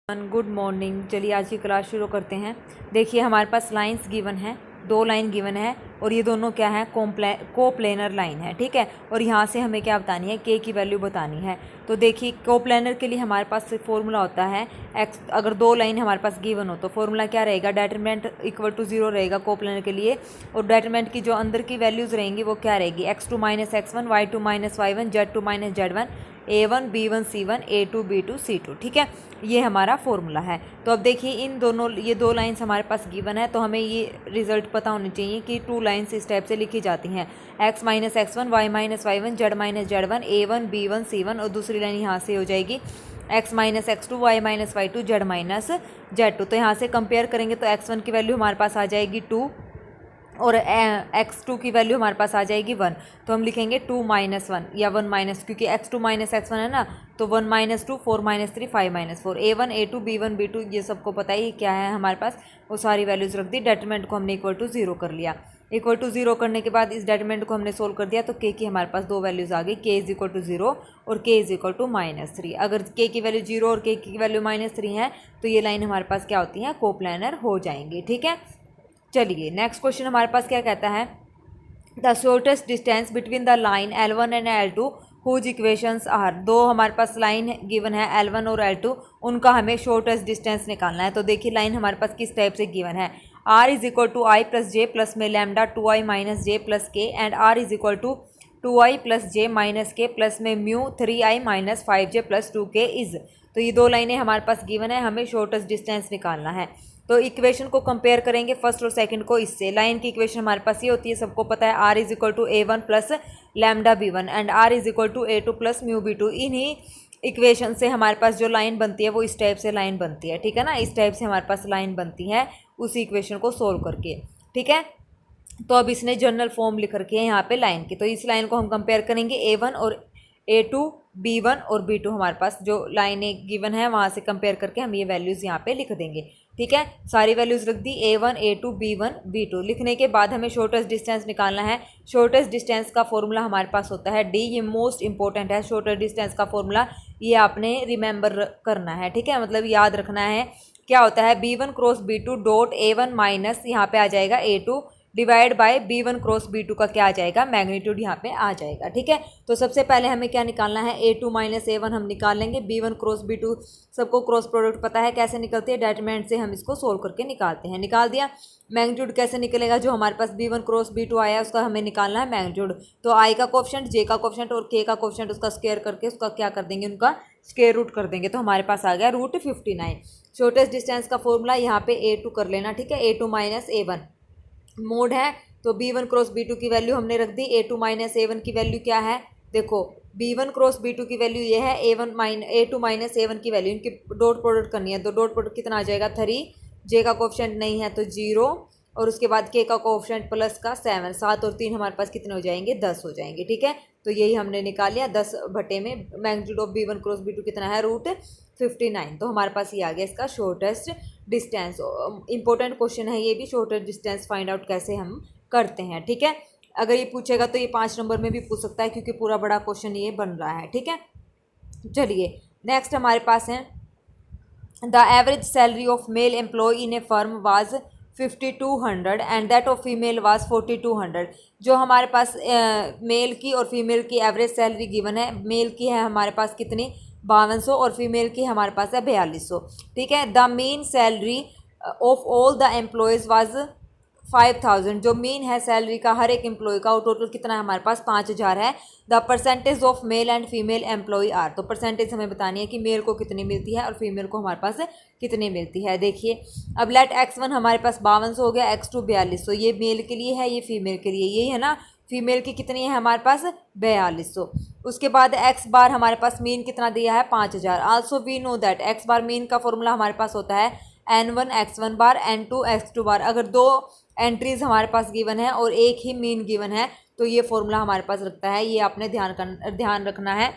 Good morning. चलिए आज की क्लास शुरू करते हैं। देखिए हमारे पास लाइंस गिवन है, दो लाइन गिवन है और ये दोनों क्या है, कोप्लेनर लाइन है। ठीक है, और यहाँ से हमें क्या बतानी है, के की वैल्यू बतानी है। तो देखिए कोप्लेनर के लिए हमारे पास फॉर्मूला होता है एक्स, अगर दो लाइन हमारे पास गिवन हो तो फॉर्मूला क्या रहेगा, डेटरमिनेंट इक्वल टू 0 रहेगा कोप्लेनर के लिए। और डेटरमिनेंट की जो अंदर की वैल्यूज़ रहेंगी वो क्या रहेगी, x2 - x1, y2 - y1, z2 - z1, a1 b1 c1 a2 b2 c2। ठीक है, ये हमारा फॉर्मूला है। तो अब देखिए इन दोनों, ये दो लाइंस हमारे पास गिवन है तो हमें ये रिजल्ट पता होने चाहिए कि टू लाइंस इस टाइप से लिखी जाती हैं, x - x1 y - y1 z - z1 a1 b1 c1, और दूसरी लाइन यहाँ से हो जाएगी x - x2 y - y2 z - z2। तो यहाँ से कंपेयर करेंगे तो x1 की वैल्यू हमारे पास आ जाएगी 2 और x2 की वैल्यू हमारे पास आ जाएगी 1। तो हम लिखेंगे 2 - 1 या 1 माइनस, क्योंकि x2 - x1 है ना, तो 1 - 2 4 - 3 5 - 4 a1 a2 b1 b2 ये सबको पता ही क्या है हमारे पास, वो सारी वैल्यूज़ रख दी। डेटरमिनेंट को हमने इक्वल टू 0 कर लिया। इक्वल टू 0 करने के बाद इस डेटरमिनेंट को हमने सोल्व कर दिया तो k की हमारे पास दो वैल्यूज़ आ गई, k इज इक्वल टू 0 और k इज इक्वल टू -3। अगर k की वैल्यू 0 और k की वैल्यू -3 है तो ये लाइन हमारे पास क्या होती है, कोप्लेनर हो जाएंगी। ठीक है, चलिए नेक्स्ट क्वेश्चन हमारे पास क्या कहता है, the shortest distance between the line L1 and L2 whose equations are. दो हमारे पास लाइन गिवन है L1 और L2, उनका हमें शॉर्टेस्ट डिस्टेंस निकालना है। तो देखिए लाइन हमारे पास किस टाइप से गिवन है, r is equal to i plus j plus में lambda 2i minus j plus k and r is equal to 2i plus j minus k plus में mu 3i minus 5j plus 2k is. तो ये दो लाइनें हमारे पास given है, हमें शॉर्टेस्ट डिस्टेंस निकालना है। तो इक्वेशन को कंपेयर करेंगे फर्स्ट और सेकंड को इससे। लाइन की इक्वेशन हमारे पास ये होती है, सबको पता है, r is equal to a1 plus lambda b1 and r is equal to a2 plus mu b2। इन्हीं इक्वेशन से हमारे पास जो लाइन बनती है वो इस टाइप से लाइन बनती है। ठीक है ना, इस टाइप से हमारे पास लाइन बनती है उसी इक्वेशन को सोल्व करके। ठीक है, तो अब इसने जनरल फॉर्म लिख रखी है यहाँ पे लाइन की। तो इस लाइन को हम कंपेयर करेंगे a1 और a2 b1 और b2, हमारे पास जो लाइनें गिवन है वहाँ से कंपेयर करके हम ये वैल्यूज़ यहाँ पे लिख देंगे। ठीक है, सारी वैल्यूज़ रख दी, a1 a2 b1 b2। लिखने के बाद हमें शॉर्टेस्ट डिस्टेंस निकालना है। शॉर्टेस्ट डिस्टेंस का फॉर्मूला हमारे पास होता है d, ये मोस्ट इंपॉर्टेंट है। शॉर्टेस्ट डिस्टेंस का फॉर्मूला ये आपने रिमेंबर करना है। ठीक है, मतलब याद रखना है। क्या होता है, b1 cross b2 dot a1 minus यहाँ पे आ जाएगा a2 divide by b1 cross b2 का क्या आ जाएगा, मैग्नीट्यूड यहाँ पे आ जाएगा। ठीक है, तो सबसे पहले हमें क्या निकालना है, a2 माइनस a1 हम निकाल लेंगे। b1 क्रॉस b2 सबको क्रॉस प्रोडक्ट पता है कैसे निकलती है, डेटरमिनेंट से हम इसको सोल्व करके निकालते हैं। निकाल दिया। मैग्नीट्यूड कैसे निकलेगा, जो हमारे पास b1 क्रॉस b2 आया उसका हमें निकालना है मैग्नीट्यूड। तो i का कोफिशिएंट, j का कोफिशिएंट और k का कोफिशिएंट उसका स्क्वायर करके उसका क्या कर देंगे, उनका स्क्वायर रूट कर देंगे। तो हमारे पास आ गया √59। शॉर्टेस्ट डिस्टेंस का फॉर्मूला यहाँ पे a2 कर लेना। ठीक है, a2 माइनस a1 मोड है, तो b1 क्रॉस b2 की वैल्यू हमने रख दी। a2 माइनस a1 की वैल्यू क्या है, देखो b1 क्रॉस b2 की वैल्यू ये है, a2 माइनस a1 की वैल्यू, इनकी डॉट प्रोडक्ट करनी है। तो डॉट प्रोडक्ट कितना आ जाएगा 3, j का कोफिशिएंट नहीं है तो 0, और उसके बाद k का कोफिशिएंट प्लस का 7, 7 और 3 हमारे पास कितने हो जाएंगे, 10 हो जाएंगे। ठीक है, तो यही हमने निकाल लिया 10 बटे में magnitude of b1 cross b2 कितना है, √59। तो हमारे पास ये आ गया इसका शॉर्टेस्ट डिस्टेंस। इंपॉर्टेंट क्वेश्चन है ये भी, शॉर्टेस्ट डिस्टेंस फाइंड आउट कैसे हम करते हैं। ठीक है, अगर ये पूछेगा तो ये 5 नंबर में भी पूछ सकता है, क्योंकि पूरा बड़ा क्वेश्चन ये बन रहा है। ठीक है, चलिए नेक्स्ट हमारे पास है, the average salary of male employ in a firm was 5200 and that of female was 4200। जो हमारे पास मेल की और फीमेल की एवरेज सैलरी गिवन है, मेल की है हमारे पास कितनी 5200 और फीमेल की हमारे पास है 4200। ठीक है, the mean salary of all the employees was 5000। जो मीन है सैलरी का हर एक एम्प्लॉय का, वो टोटल कितना है हमारे पास 5000 है। The percentage of male and female employ are. तो परसेंटेज हमें बतानी है कि मेल को कितनी मिलती है और फीमेल को हमारे पास कितनी मिलती है। देखिए अब लेट x1 हमारे पास 5200 हो गया, x2 4200। ये मेल के लिए है, ये फीमेल के लिए, यही है ना। फीमेल की कितनी है हमारे पास 4200। उसके बाद x बार हमारे पास मीन कितना दिया है 5000। Also we know that x bar mean का फॉर्मूला हमारे पास होता है n1 x1 बार n2 x2 बार। अगर दो एंट्रीज हमारे पास गिवन है और एक ही मीन गिवन है तो ये फॉर्मूला हमारे पास रखता है। ये आपने ध्यान रखना है,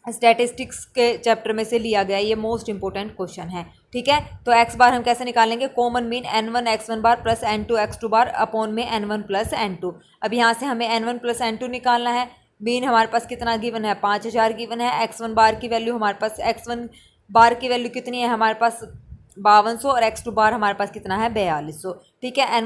स्टैटिस्टिक्स के चैप्टर में से लिया गया, ये मोस्ट इंपॉर्टेंट क्वेश्चन है। ठीक है, तो x बार हम कैसे निकालेंगे, common mean n1 x1 bar plus n2 x2 bar upon में n1 प्लस n2। अब यहाँ से हमें n1 प्लस n2 निकालना है। मीन हमारे पास कितना गिवन है 5000 गिवन है। x1 बार की वैल्यू हमारे पास x1 बार की वैल्यू कितनी है हमारे पास 5200 और x2 बार हमारे पास कितना है 4200। ठीक है,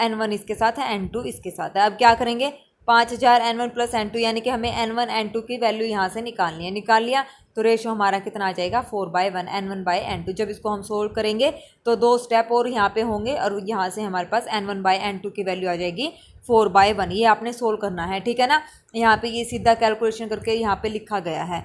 n1 इसके साथ है, n2 इसके साथ है। अब क्या करेंगे 5000 n1 प्लस n2 यानी कि हमें n1 n2 की वैल्यू यहाँ से निकालनी है। निकाल लिया तो रेशो हमारा कितना आ जाएगा 4/1 n1/n2। जब इसको हम सोल्व करेंगे तो 2 स्टेप और यहाँ पे होंगे और यहाँ से हमारे पास n1/n2 की वैल्यू आ जाएगी 4/1। ये आपने सोल्व करना है, ठीक है ना। यहाँ पे ये सीधा कैलकुलेशन करके यहाँ पे लिखा गया है,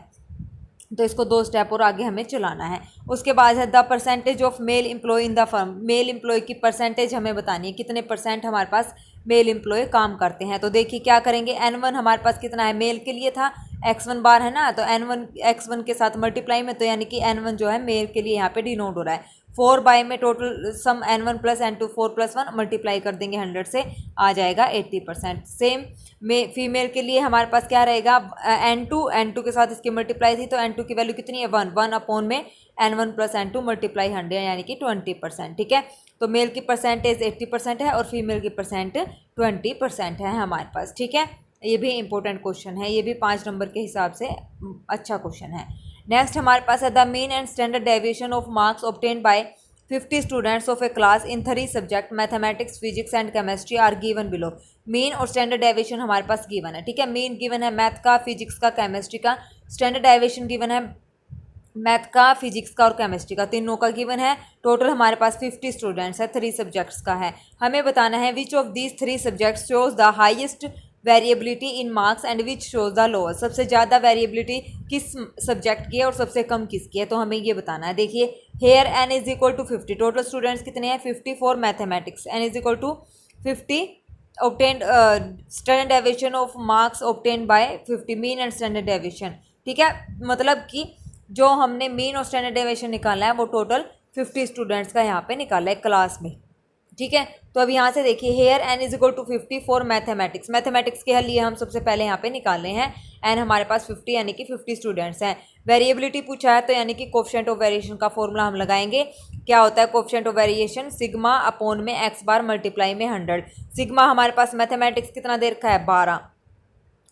तो इसको 2 स्टेप और आगे हमें चलाना है। उसके बाद है the percentage of male employ in the firm. Male employ की परसेंटेज हमें बतानी है, कितने परसेंट हमारे पास मेल एम्प्लॉय काम करते हैं। तो देखिए क्या करेंगे, n1 हमारे पास कितना है मेल के लिए था, x1 बार है ना, तो n1 x1 के साथ मल्टीप्लाई में, तो यानी कि n1 जो है मेल के लिए यहाँ पे डिनोट हो रहा है। 4 में total sum n1 plus n2 4 + 1 multiply कर देंगे 100 से, आ जाएगा 80%। सेम में फीमेल के लिए हमारे पास क्या रहेगा, n2 के साथ इसकी मल्टीप्लाई थी, तो n2 की वैल्यू कितनी है 1 अपॉन में n1 प्लस n2 मल्टीप्लाई 100 यानी कि 20%। ठीक है, तो मेल की परसेंटेज 80% है और फीमेल की परसेंट 20% है हमारे पास। ठीक है, ये भी इंपॉर्टेंट क्वेश्चन है, ये भी 5 नंबर के हिसाब से अच्छा क्वेश्चन है। नेक्स्ट हमारे पास है the mean and standard deviation of marks obtained by 50 students of a class in 3 subject mathematics, physics and chemistry are given below. Mean और स्टैंडर्ड डेविएशन हमारे पास गिवन है। ठीक है, मीन गिवन है मैथ का, फिजिक्स का, केमिस्ट्री का। स्टैंडर्ड डेविएशन गिवन है मैथ का, फिजिक्स का और केमिस्ट्री का, तीनों का गिवन है। टोटल हमारे पास 50 स्टूडेंट्स है, 3 सब्जेक्ट्स का है। हमें बताना है which of these 3 subjects shows the highest variability in marks and which shows the lower. सबसे ज़्यादा वेरिएबिलिटी किस सब्जेक्ट की है और सबसे कम किसकी है, तो हमें ये बताना है। देखिए here n is equal to 50, total students कितने हैं 50 for mathematics, n is equal to 50 obtained standard deviation of marks obtained by 50 mean and standard deviation. ठीक है, मतलब कि जो हमने मीन और स्टैंडर्ड डेविएशन निकाला है वो टोटल 50 स्टूडेंट्स का यहाँ पे निकाला है क्लास में। ठीक है, तो अब यहाँ से देखिए here n is equal to 50 for mathematics. Mathematics के हल लिए हम सबसे पहले यहाँ पे निकाले हैं n हमारे पास 50 यानी कि 50 स्टूडेंट्स हैं। वेरिएबिलिटी पूछा है तो यानी कि कोफिशिएंट ऑफ वेरिएशन का फॉर्मूला हम लगाएंगे। क्या होता है coefficient of variation, sigma upon में x बार मल्टीप्लाई में 100। सिग्मा हमारे पास मैथमेटिक्स कितना दे रखा है 12,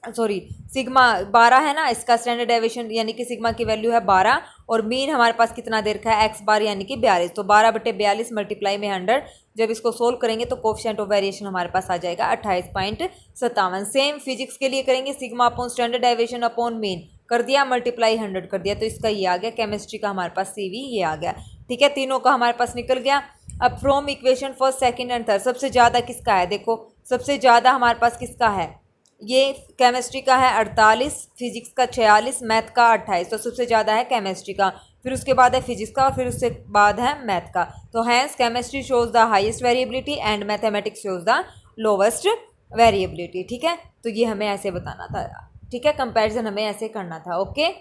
सॉरी सिग्मा 12 है ना, इसका स्टैंडर्ड डेविएशन यानी कि सिग्मा की वैल्यू है 12 और मीन हमारे पास कितना दे रखा है x बार यानी कि 42, तो 12/42 मल्टीप्लाई में 100। जब इसको सोल्व करेंगे तो कोफिशिएंट ऑफ वेरिएशन हमारे पास आ जाएगा 28.57। सेम फिजिक्स के लिए करेंगे, sigma upon standard deviation upon mean कर दिया, मल्टीप्लाई 100 कर दिया, तो इसका ये आ गया। केमिस्ट्री का हमारे पास CV ये आ गया। ठीक है, तीनों का हमारे पास निकल गया। अब from equation first second and third सबसे ज़्यादा किसका है, देखो सबसे ज़्यादा हमारे पास किसका है, ये केमिस्ट्री का है 48, फिजिक्स का 46, मैथ का 28, तो सबसे ज़्यादा है केमिस्ट्री का, फिर उसके बाद है फिजिक्स का और फिर उसके बाद है मैथ का। तो hence chemistry shows the highest variability and mathematics shows the lowest variability. ठीक है, तो ये हमें ऐसे बताना था। ठीक है, कंपैरिजन हमें ऐसे करना था। ओके,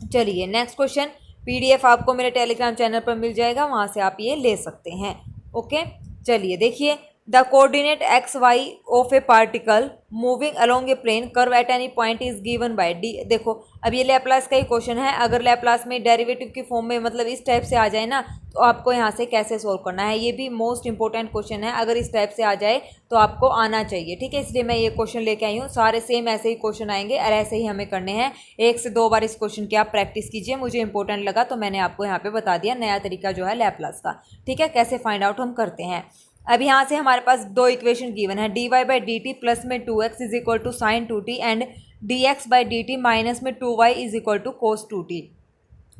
चलिए नेक्स्ट क्वेश्चन। PDF आपको मेरे टेलीग्राम चैनल पर मिल जाएगा, वहाँ से आप ये ले सकते हैं। ओके, चलिए देखिए the coordinate XY of a particle moving along a plane curve at any point is given by D। देखो अब ये लैप्लास का ही क्वेश्चन है, अगर लैप्लास में डेरिवेटिव की फॉर्म में मतलब इस टाइप से आ जाए ना, तो आपको यहाँ से कैसे सोल्व करना है, ये भी मोस्ट इंपॉर्टेंट क्वेश्चन है। अगर इस टाइप से आ जाए तो आपको आना चाहिए। ठीक है, इसलिए मैं ये क्वेश्चन लेके आई हूँ। सारे सेम ऐसे ही क्वेश्चन आएंगे और ऐसे ही हमें करने हैं। 1 से 2 बार इस क्वेश्चन की आप प्रैक्टिस कीजिए। मुझे इंपॉर्टेंट लगा तो मैंने आपको यहाँ पे बता दिया नया तरीका जो है लैप्लास का। ठीक है, कैसे फाइंड आउट हम करते हैं। अब यहाँ से हमारे पास 2 इक्वेशन गिवन है, dy/dt प्लस में 2x is equal to sine 2t and dx/dt minus में 2y is equal to cos 2t।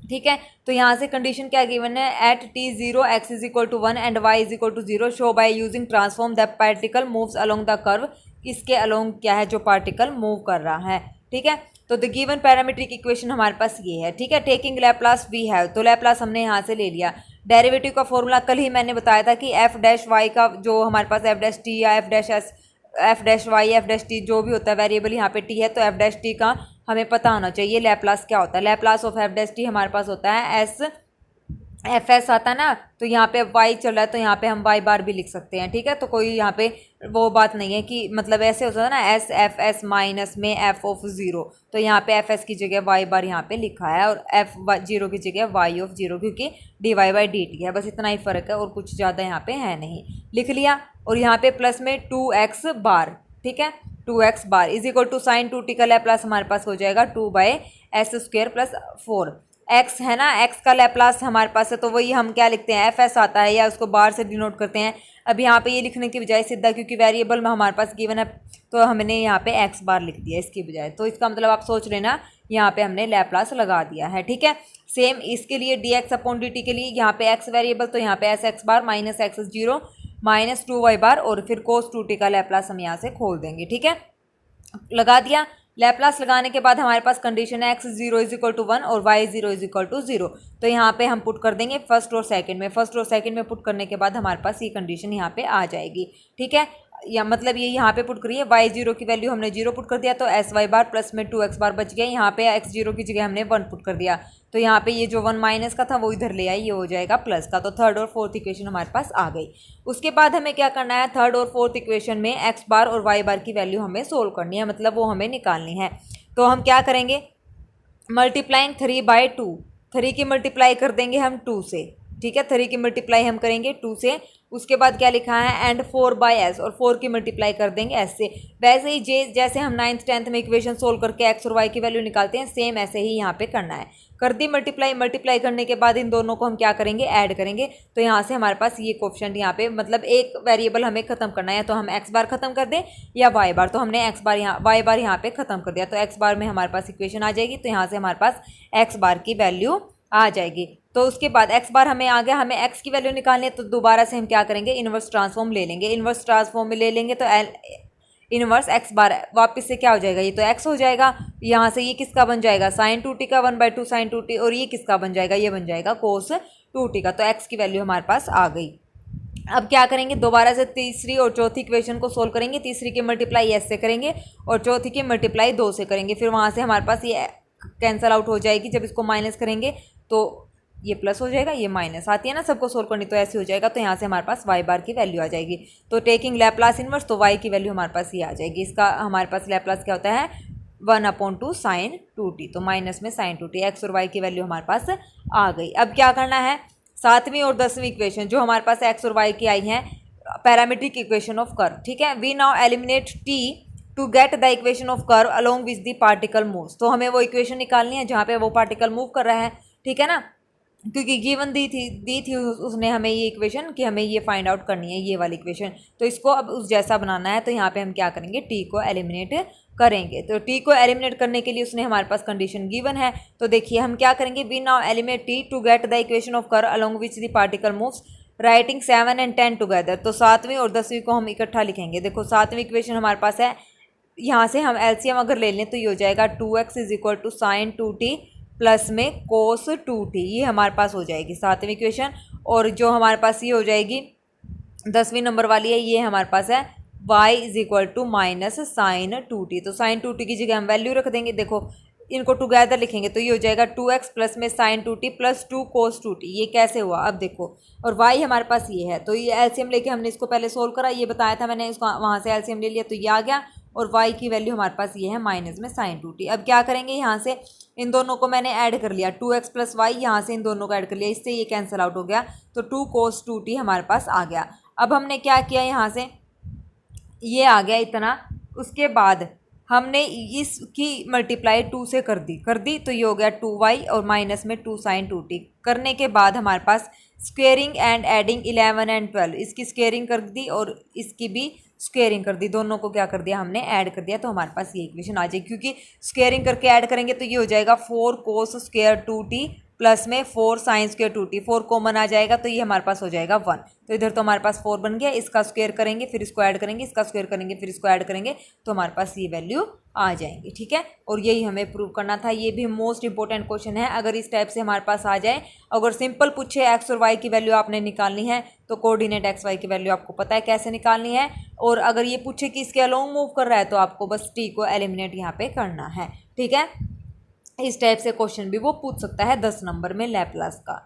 ठीक है, तो यहाँ से कंडीशन क्या गिवन है, at t 0 x is equal to 1 and y is equal to 0 show by using transform the particle moves along the curve. इसके along क्या है जो पार्टिकल मूव कर रहा है। ठीक है, तो द गिवन पैरामीट्रिक इक्वेशन हमारे पास ये है। ठीक है, टेकिंग लैप्लास वी हैव, तो लैप्लास हमने यहाँ से ले लिया। डेरिवेटिव का फॉर्मूला कल ही मैंने बताया था कि f'(y) का जो हमारे पास f'(t) या f'(s), f'(y), f'(t) जो भी होता है वेरिएबल यहाँ पे t है, तो f'(t) का हमें पता होना चाहिए लैप्लास क्या होता है। लैप्लास ऑफ f'(t) हमारे पास होता है fs आता है ना, तो यहाँ पे y चल रहा है तो यहाँ पे हम y बार भी लिख सकते हैं। ठीक है, तो कोई यहाँ पे वो बात नहीं है कि मतलब ऐसे होता है ना SFS माइनस में f(0), तो यहाँ पे fs की जगह y बार यहाँ पे लिखा है और f(0) की जगह y(0), क्योंकि dy/dt है। बस इतना ही फ़र्क है और कुछ ज़्यादा यहाँ पे है नहीं, लिख लिया। और यहाँ पे प्लस में 2x बार। ठीक है, 2x bar is equal to sine 2t का लैप्लास हमारे पास हो जाएगा 2/s² + 4। एक्स है ना, एक्स का लैप्लास हमारे पास है, तो वही हम क्या लिखते हैं, एफ एस आता है, या उसको बार से डिनोट करते हैं। अब यहाँ पे ये लिखने की बजाय सीधा, क्योंकि वेरिएबल में हमारे पास गिवन है, तो हमने यहाँ पे एक्स बार लिख दिया इसकी बजाय। तो इसका मतलब आप सोच लेना, यहाँ पे हमने लैप्लास लगा दिया है, ठीक है। सेम इसके लिए D x upon D T के लिए यहाँ पे एक्स वेरिएबल, तो यहाँ पे एस एक्स बार माइनस एक्स 0 माइनस 2y बार, और फिर कोस 2t का लैप्लास हम यहाँ से खोल देंगे, ठीक है। लगा दिया। लैप्लास लगाने के बाद हमारे पास कंडीशन है x0 इज इक्वल टू 1 और y0 इज इक्वल टू 0। तो यहाँ पे हम पुट कर देंगे फर्स्ट और सेकंड में। फर्स्ट और सेकंड में पुट करने के बाद हमारे पास ये कंडीशन यहाँ पे आ जाएगी, ठीक है। या मतलब ये यहाँ पे पुट करिए, y0 की वैल्यू हमने 0 पुट कर दिया, तो sy बार प्लस में 2x बार बच गया। यहाँ पे x0 की जगह हमने 1 पुट कर दिया, तो यहाँ पे ये जो 1 माइनस का था वो इधर ले आई, ये हो जाएगा प्लस का। तो थर्ड और फोर्थ इक्वेशन हमारे पास आ गई। उसके बाद हमें क्या करना है, थर्ड और फोर्थ इक्वेशन में x बार और y बार की वैल्यू हमें सोल्व करनी है, मतलब वो हमें निकालनी है। तो हम क्या करेंगे, मल्टीप्लाइंग 3/2, 3 की मल्टीप्लाई कर देंगे हम 2 से, ठीक है। 3 की मल्टीप्लाई हम करेंगे 2 से। उसके बाद क्या लिखा है, एंड 4/s, और 4 की मल्टीप्लाई कर देंगे s से। वैसे ही जैसे हम 9th 10th में इक्वेशन सोल्व करके x और y की वैल्यू निकालते हैं, सेम ऐसे ही यहाँ पे करना है। कर दी मल्टीप्लाई करने के बाद इन दोनों को हम क्या करेंगे, ऐड करेंगे। तो यहाँ से हमारे पास ये कोफिशिएंट यहाँ पे, मतलब एक वेरिएबल हमें खत्म करना है, तो हम x बार खत्म कर दें या y बार। तो हमने x बार यहाँ y बार यहाँ पे खत्म कर दिया, तो x बार में हमारे पास इक्वेशन आ जाएगी। तो यहाँ से हमारे पास x बार की वैल्यू आ जाएगी। तो उसके बाद x बार हमें आ गया, हमें x की वैल्यू निकालनी है, तो दोबारा से हम क्या करेंगे, इन्वर्स ट्रांसफॉर्म ले लेंगे। इन्वर्स ट्रांसफॉर्म में ले लेंगे तो इन्वर्स x बार वापस से क्या हो जाएगा, ये तो x हो जाएगा। यहाँ से ये किसका बन जाएगा, साइन 2t का 1/2 साइन 2t, और ये किसका बन जाएगा, ये बन जाएगा कोस 2t का। तो x की वैल्यू हमारे पास आ गई। अब क्या करेंगे, दोबारा से तीसरी और चौथी इक्वेशन को सोल्व करेंगे। तीसरी की मल्टीप्लाई s से करेंगे और चौथी की मल्टीप्लाई 2 से करेंगे। फिर वहाँ से हमारे पास ये कैंसल आउट हो जाएगी। जब इसको माइनस करेंगे तो ये प्लस हो जाएगा, ये माइनस आती है ना सबको सोल्व करनी, तो ऐसे हो जाएगा। तो यहाँ से हमारे पास y बार की वैल्यू आ जाएगी। तो टेकिंग लैप्लास इनवर्स, तो y की वैल्यू हमारे पास ये आ जाएगी। इसका हमारे पास लैप्लास क्या होता है, 1/2 साइन 2t, तो माइनस में साइन 2t। x और y की वैल्यू हमारे पास आ गई। अब क्या करना है, 7वीं और 10वीं इक्वेशन जो हमारे पास x और y की आई हैं, पैरामीट्रिक इक्वेशन ऑफ कर्व, ठीक है। We now eliminate t to get the equation of curve along with the particle moves. तो हमें वो इक्वेशन निकालनी है जहाँ पे वो पार्टिकल मूव कर रहा है, ठीक है ना, क्योंकि गिवन दी थी उसने हमें ये इक्वेशन कि हमें ये फाइंड आउट करनी है, ये वाली इक्वेशन। तो इसको अब उस जैसा बनाना है। तो यहाँ पे हम क्या करेंगे, टी को एलिमिनेट करेंगे। तो टी को एलिमिनेट करने के लिए उसने हमारे पास कंडीशन गिवन है। तो देखिए हम क्या करेंगे, we now eliminate t to get the equation of curve along which the particle moves, writing 7 और 10 टुगेदर। तो 7वीं और 10वीं को हम इकट्ठा लिखेंगे। देखो 7वीं इक्वेशन हमारे पास है, यहाँ से हम एलसीएम अगर ले लें तो ये हो जाएगा 2x is equal to sine 2t plus में कोस 2t, ये हमारे पास हो जाएगी 7वीं इक्वेशन। और जो हमारे पास ये हो जाएगी 10वीं नंबर वाली है, ये हमारे पास है y is equal to minus sine 2t। तो साइन 2t की जगह हम वैल्यू रख देंगे। देखो इनको टुगेदर लिखेंगे तो ये हो जाएगा 2x प्लस में साइन 2t प्लस 2 कोस 2t। ये कैसे हुआ, अब देखो, और y हमारे पास ये है। तो ये एलसीएम लेके हमने इसको पहले सोल्व करा, ये बताया था मैंने, इसको वहाँ से एलसीएम ले लिया तो ये आ गया। और y की वैल्यू हमारे पास ये है माइनस में साइन 2t। अब क्या करेंगे, यहाँ से इन दोनों को मैंने ऐड कर लिया, 2x प्लस वाई, यहाँ से इन दोनों को ऐड कर लिया, इससे ये कैंसिल आउट हो गया। तो 2 कोस 2t हमारे पास आ गया। अब हमने क्या किया, यहाँ से ये आ गया इतना। उसके बाद हमने इसकी मल्टीप्लाई 2 से कर दी तो ये हो गया 2y और माइनस में 2 साइन 2t। करने के बाद हमारे पास स्क्वेयरिंग एंड एडिंग 11 और 12, इसकी स्क्वेयरिंग कर दी और इसकी भी स्क्वेयरिंग कर दी, दोनों को क्या कर दिया हमने, ऐड कर दिया। तो हमारे पास ये इक्वेशन आ जाएगी, क्योंकि स्क्वेयरिंग करके ऐड करेंगे तो ये हो जाएगा 4 कोस स्क्वेयर 2t प्लस में 4 साइन स्क्वेयर 2t। 4 कॉमन आ जाएगा तो ये हमारे पास हो जाएगा 1। तो इधर तो हमारे पास 4 बन गया, इसका स्क्वायर करेंगे फिर इसको ऐड करेंगे, इसका स्क्वायर करेंगे फिर इसको ऐड करेंगे, तो हमारे पास ये वैल्यू आ जाएंगी, ठीक है। और यही हमें प्रूव करना था। ये भी मोस्ट इंपॉर्टेंट क्वेश्चन है। अगर इस टाइप से हमारे पास आ जाए, अगर सिंपल पूछे एक्स और वाई की वैल्यू आपने निकालनी है तो कोऑर्डिनेट एक्स वाई की वैल्यू आपको पता है कैसे निकालनी है। और अगर ये पूछे कि इसके अलोंग मूव कर रहा है तो आपको बस टी को एलिमिनेट यहाँ पे करना है, ठीक है। इस टाइप से क्वेश्चन भी वो पूछ सकता है 10 नंबर में लैप्लास का।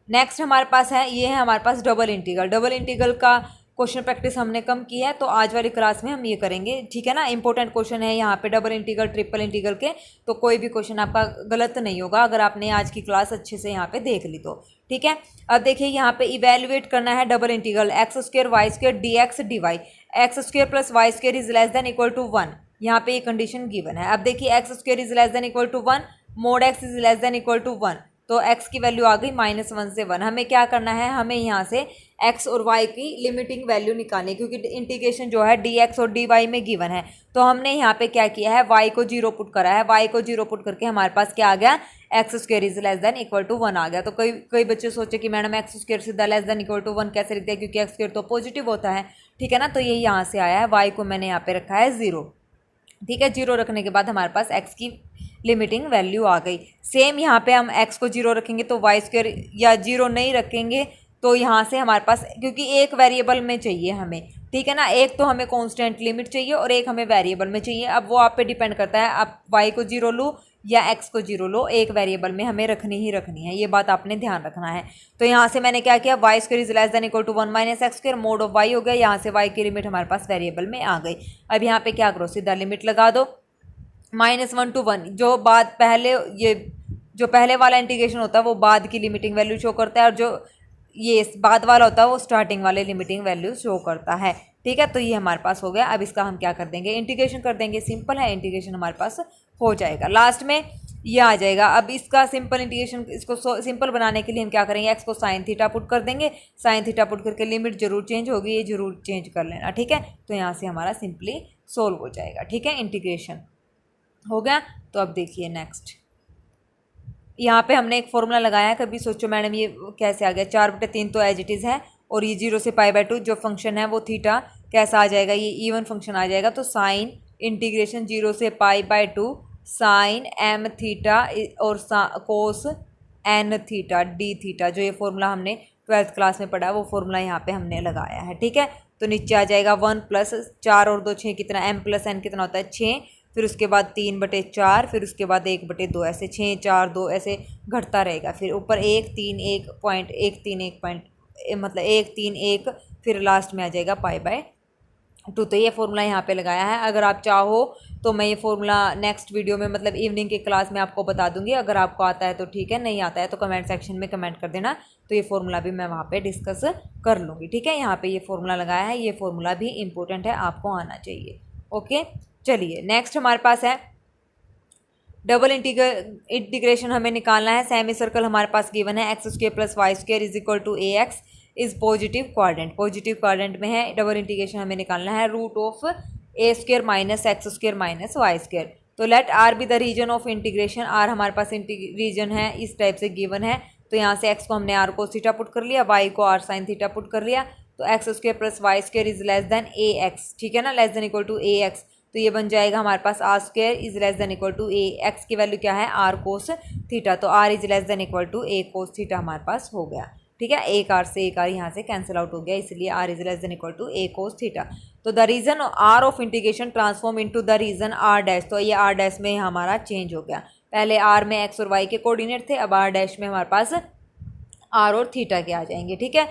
नेक्स्ट हमारे पास है, ये है हमारे पास डबल इंटीग्रल। डबल इंटीग्रल का क्वेश्चन प्रैक्टिस हमने कम की है, तो आज वाली क्लास में हम ये करेंगे, ठीक है ना। इंपॉर्टेंट क्वेश्चन है यहाँ पे डबल इंटीग्रल ट्रिपल इंटीग्रल के, तो कोई भी क्वेश्चन आपका गलत नहीं होगा अगर आपने आज की क्लास अच्छे से यहाँ पे देख ली तो, ठीक है। अब देखिए यहाँ पे इवेल्युएट करना है double integral x square y square d x d y, x square plus y square is less than equal to 1। यहाँ पे ये कंडीशन गिवन है। अब देखिए x square is less than equal to 1, mod x is less than equal to 1, तो x की value आ गई -1 से 1। हमें क्या करना है, हमें यहाँ से x और y की लिमिटिंग वैल्यू निकालनी है, क्योंकि इंटीग्रेशन जो है dx और dy में गिवन है। तो हमने यहाँ पे क्या किया है, y को 0 पुट करा है। y को 0 पुट करके हमारे पास क्या आ गया, x² is less than equal to 1 आ गया। तो कई बच्चे सोचे कि मैडम x² सीधा लेस देन इक्वल टू 1 कैसे लिखते हैं, क्योंकि x² तो पॉजिटिव होता है, ठीक है ना। तो ये यहाँ से आया है, y को मैंने यहाँ पे रखा है 0, ठीक है। 0 रखने के बाद हमारे पास x की लिमिटिंग वैल्यू आ गई। सेम यहाँ पे हम x को 0 रखेंगे तो y², या 0 नहीं रखेंगे तो यहाँ से हमारे पास, क्योंकि एक वेरिएबल में चाहिए हमें, ठीक है ना, एक तो हमें कांस्टेंट लिमिट चाहिए और एक हमें वेरिएबल में चाहिए। अब वो आप पे डिपेंड करता है, आप y को 0 लो या x को 0 लो, एक वेरिएबल में हमें रखनी ही रखनी है, ये बात आपने ध्यान रखना है। तो यहाँ से मैंने क्या किया, y² is less than equal to 1 - x², mod of y हो गया। यहाँ से y की लिमिट हमारे पास वेरिएबल में आ गई। अब यहाँ पे क्या करो, सीधा लिमिट लगा दो -1 to 1। जो बाद पहले, ये जो पहले वाला इंटीग्रेशन होता है वो बाद की लिमिटिंग वैल्यू शो करता है, और जो ये बाद वाला होता है वो स्टार्टिंग वाले लिमिटिंग वैल्यू शो करता है, ठीक है। तो ये हमारे पास हो गया। अब इसका हम क्या कर देंगे, इंटीग्रेशन कर देंगे। सिंपल है, इंटीग्रेशन हमारे पास हो जाएगा। लास्ट में ये आ जाएगा। अब इसका सिंपल इंटीग्रेशन, इसको सिंपल बनाने के लिए हम क्या करेंगे, x को sin थीटा पुट कर देंगे। sin थीटा पुट करके लिमिट जरूर चेंज होगी, ये जरूर चेंज कर लेना, ठीक है। तो यहाँ से हमारा सिंपली सोल्व हो जाएगा, ठीक है। इंटीग्रेशन हो गया। तो अब देखिए नेक्स्ट, यहाँ पे हमने एक फॉर्मूला लगाया है। कभी सोचो मैडम ये कैसे आ गया, 4/3 तो एज इट इज़ है, और ये 0 से π/2 जो फंक्शन है वो थीटा कैसा आ जाएगा, ये इवन फंक्शन आ जाएगा। तो साइन इंटीग्रेशन 0 से π/2 साइन m थीटा और कोस n थीटा d थीटा, जो ये फॉर्मूला हमने 12th क्लास में पढ़ा है वो फॉर्मूला यहाँ पे हमने लगाया है, ठीक है। तो नीचे आ जाएगा 1 + 4 और 2 6 कितना, m + n कितना होता है 6, फिर उसके बाद 3/4, फिर उसके बाद 1/2, ऐसे 6 4 2 ऐसे घटता रहेगा। फिर ऊपर 1 3 1 पॉइंट 1 3 1 पॉइंट, मतलब 1 3 1, फिर लास्ट में आ जाएगा π/2। तो ये फॉर्मूला यहाँ पे लगाया है। अगर आप चाहो तो मैं ये फॉर्मूला नेक्स्ट वीडियो में, मतलब इवनिंग की क्लास में आपको बता दूंगी। अगर आपको आता है तो ठीक है, नहीं आता है तो कमेंट सेक्शन में कमेंट कर देना, तो ये फॉर्मूला भी मैं वहाँ पे डिस्कस कर लूँगी, ठीक है। यहाँ पे ये फॉर्मूला लगाया है, ये फॉर्मूला भी इंपॉर्टेंट है, आपको आना चाहिए। ओके, चलिए नेक्स्ट हमारे पास है डबल इंटीग्रेशन हमें निकालना है। सेमी सर्कल हमारे पास गिवन है, x² + y² is equal to ax is positive quadrant, positive quadrant में है। डबल इंटीग्रेशन हमें निकालना है, √ऑफ a² - x² - y²। तो let r be the region of integration, r हमारे पास रीजन है, इस टाइप से गिवन है। तो यहाँ से x को हमने r cos थीटा पुट कर लिया, y को r sin थीटा पुट कर लिया। तो x² + y² is less then ax, ठीक है ना, less than equal to ax। तो ये बन जाएगा हमारे पास r² is less than equal to a, x की वैल्यू क्या है r cos थीटा, तो r is less than equal to a cos theta हमारे पास हो गया, ठीक है। एक r से एक r यहाँ से कैंसिल आउट हो गया, इसलिए r is less than equal to a cos theta. तो the region r of integration transform into the region r', तो ये r' में हमारा चेंज हो गया। पहले r में x और y के कोऑर्डिनेट थे, अब r' में हमारे पास r और थीटा के आ जाएंगे, ठीक है।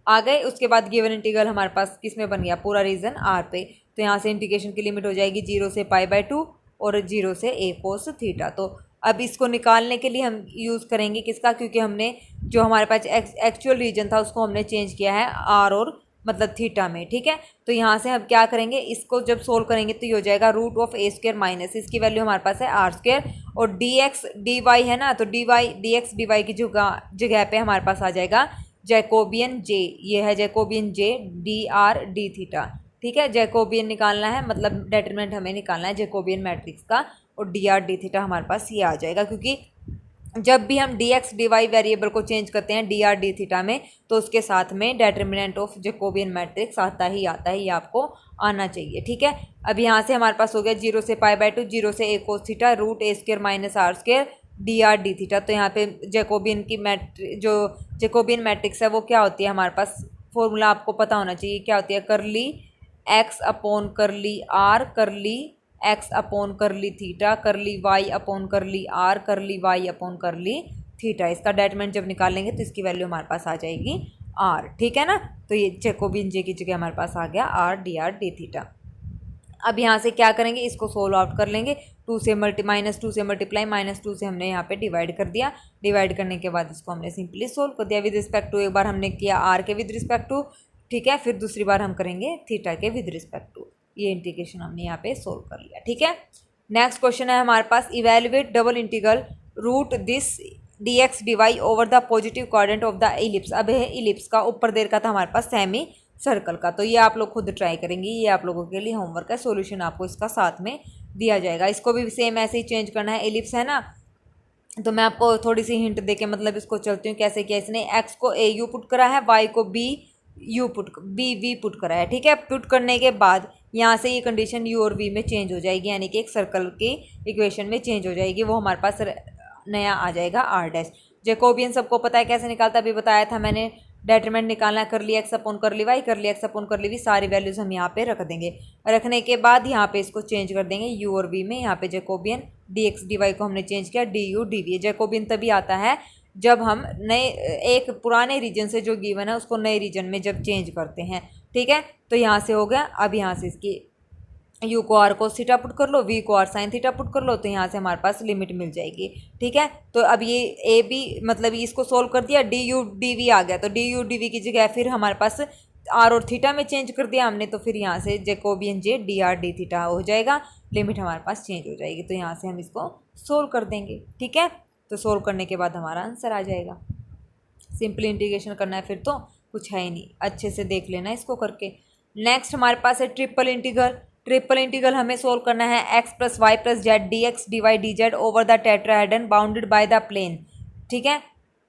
आ गए। उसके बाद गिवन इंटीग्रल हमारे पास किस में बन गया, पूरा रीजन r पे। तो यहाँ से इंटीग्रेशन की लिमिट हो जाएगी 0 से π/2 और 0 से a cos थीटा। तो अब इसको निकालने के लिए हम यूज़ करेंगे किसका, क्योंकि हमने जो हमारे पास एक्चुअल रीजन था उसको हमने चेंज किया है r और मतलब थीटा में, ठीक है। तो यहाँ से हम क्या करेंगे, इसको जब सोल्व करेंगे तो ये हो जाएगा √a² माइनस, इसकी वैल्यू हमारे पास है r², और dx dy है ना, तो dx dy की जगह पे हमारे पास आ जाएगा जैकोबियन j, ये है Jacobian j dr d theta, ठीक है। जैकोबियन निकालना है, मतलब डेटरमिनेंट हमें निकालना है जैकोबियन मैट्रिक्स का, और dr d थीटा हमारे पास ये आ जाएगा, क्योंकि जब भी हम dx dy वेरिएबल को चेंज करते हैं dr d थीटा में, तो उसके साथ में डेटरमिनेंट ऑफ जैकोबियन मैट्रिक्स आता ही आता है, ये आपको आना चाहिए, ठीक है। अब यहाँ से हमारे पास हो गया 0 से π/2, 0 से a cos theta, √a² minus r² dr d theta. तो यहाँ पे जैकोबियन की जो जैकोबियन मैट्रिक्स है वो क्या होती है, हमारे पास फॉर्मूला आपको पता होना चाहिए, क्या होती है, करली x अपॉन करली r, करली x अपॉन करली थीटा, करली y अपॉन करली r, करली y अपॉन करली थीटा। इसका डेटरमिनेंट जब निकालेंगे तो इसकी वैल्यू हमारे पास आ जाएगी r, ठीक है ना। तो ये जैकोबियन j की जगह हमारे पास आ गया r dr d थीटा। अब यहाँ से क्या करेंगे, इसको सोल्व आउट कर लेंगे, -2 से मल्टीप्लाई -2 से हमने यहाँ पे डिवाइड कर दिया। डिवाइड करने के बाद इसको हमने सिंपली सोल्व कर दिया विद रिस्पेक्ट टू। एक बार हमने किया r के विद रिस्पेक्ट टू, ठीक है, फिर दूसरी बार हम करेंगे थीटा के विद रिस्पेक्ट टू। ये इंटीग्रेशन हमने यहाँ पे सोल्व कर लिया, ठीक है। नेक्स्ट क्वेश्चन है हमारे पास, evaluate double integral root this d x d y over the positive quadrant of the ellipse. अब है इलिप्स का, ऊपर देर का था हमारे पास सेमी सर्कल का। तो ये आप लोग खुद ट्राई करेंगे, ये आप लोगों के लिए होमवर्क है, सॉल्यूशन आपको इसका साथ में दिया जाएगा। इसको भी सेम ऐसे ही चेंज करना है। इलिप्स है ना, तो मैं आपको थोड़ी सी हिंट देके मतलब इसको चलती हूँ कैसे किया। इसने एक्स को ए यू पुट करा है, वाई को बी वी पुट करा है, ठीक है। पुट करने के बाद यहाँ से ये कंडीशन यू और वी में चेंज हो जाएगी, यानी कि एक सर्कल की इक्वेशन में चेंज हो जाएगी। वो हमारे पास नया आ जाएगा आर डैश। जैकोबियन सबको पता है कैसे निकालता, अभी बताया था मैंने। डेटरमिनेंट निकालना है, कर लिया एक्स अपॉन कर ली वाई, कर लिया एक्स अपॉन कर ली वी, सारी वैल्यूज हम यहाँ पे रख देंगे। रखने के बाद यहाँ पे इसको चेंज कर देंगे यू और वी में। यहाँ पे Jacobian d x d y को हमने चेंज किया d u d v. Jacobian तभी आता है जब हम नए एक पुराने रीजन से जो गिवन है उसको नए रीजन में जब चेंज करते हैं, ठीक है। तो यहाँ से हो गया। अब यहाँ से इसकी यू को आर कोस थीटा पुट कर लो, वी को आर साइन थीटा पुट कर लो, तो यहाँ से हमारे पास लिमिट मिल जाएगी, ठीक है। तो अब ये ए बी मतलब इसको सोल्व कर दिया, डी यू डी वी आ गया। तो डी यू डी वी की जगह फिर हमारे पास आर और थीटा में चेंज कर दिया हमने, तो फिर यहाँ से जैकोबियन जे डी आर डी थीटा हो जाएगा, लिमिट हमारे पास चेंज हो जाएगी। तो यहाँ से हम इसको सोल्व कर देंगे, ठीक है। तो सोल्व करने के बाद हमारा आंसर आ जाएगा। सिंपल इंटीग्रेशन करना है, फिर तो कुछ है ही नहीं, अच्छे से देख लेना इसको करके। नेक्स्ट हमारे पास है ट्रिपल इंटीग्रल। ट्रिपल इंटीग्रल हमें सोल्व करना है x plus y plus z d x d y d z over the tetrahedron bounded by the plane, ठीक है।